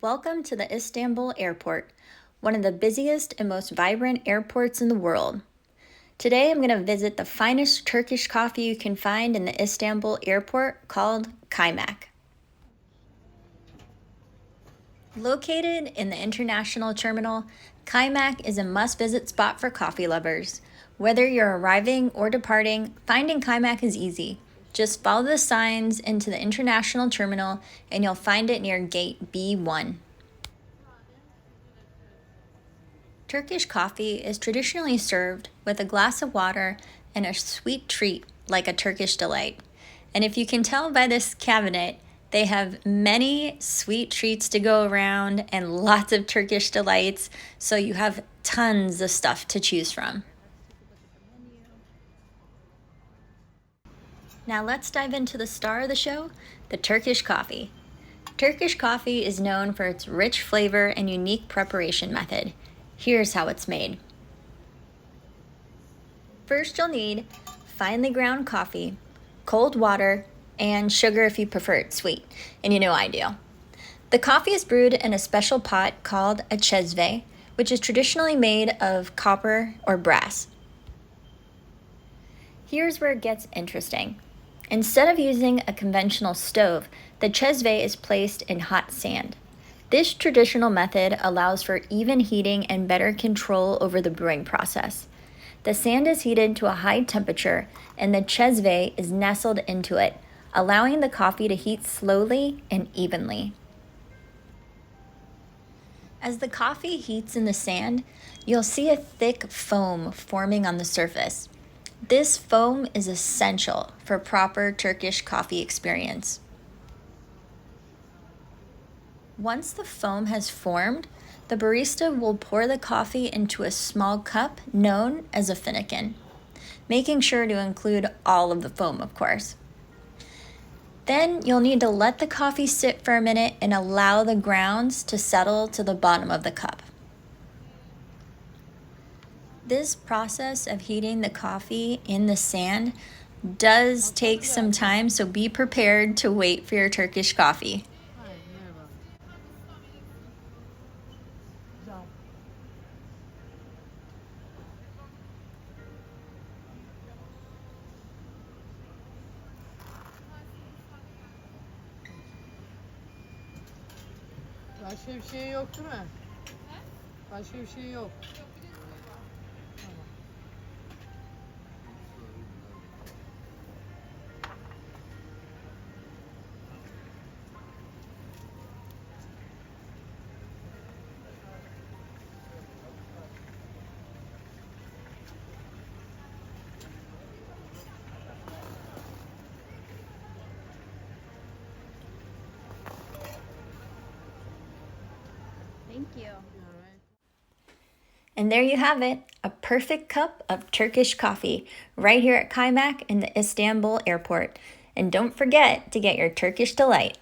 Welcome to the Istanbul Airport, one of the busiest and most vibrant airports in the world. Today I'm going to visit the finest Turkish coffee you can find in the Istanbul Airport called Kaimakk. Located in the international terminal, Kaimakk is a must-visit spot for coffee lovers. Whether you're arriving or departing, finding Kaimakk is easy. Just follow the signs into the international terminal and you'll find it near gate B1. Turkish coffee is traditionally served with a glass of water and a sweet treat like a Turkish delight. And if you can tell by this cabinet, they have many sweet treats to go around and lots of Turkish delights, so you have tons of stuff to choose from. Now let's dive into the star of the show, the Turkish coffee. Turkish coffee is known for its rich flavor and unique preparation method. Here's how it's made. First, you'll need finely ground coffee, cold water, and sugar if you prefer it sweet, and you know I do. The coffee is brewed in a special pot called a cezve, which is traditionally made of copper or brass. Here's where it gets interesting. Instead of using a conventional stove, the cezve is placed in hot sand. This traditional method allows for even heating and better control over the brewing process. The sand is heated to a high temperature and the cezve is nestled into it, allowing the coffee to heat slowly and evenly. As the coffee heats in the sand, you'll see a thick foam forming on the surface. This foam is essential for proper Turkish coffee experience. Once the foam has formed, the barista will pour the coffee into a small cup known as a fincan, making sure to include all of the foam, of course. Then you'll need to let the coffee sit for a minute and allow the grounds to settle to the bottom of the cup. This process of heating the coffee in the sand does take some time, so be prepared to wait for your Turkish coffee. Başka bir şey yok değil mi? Başka bir şey yok. Thank you. And there you have it, a perfect cup of Turkish coffee right here at Kaimakk in the Istanbul Airport. And don't forget to get your Turkish delight.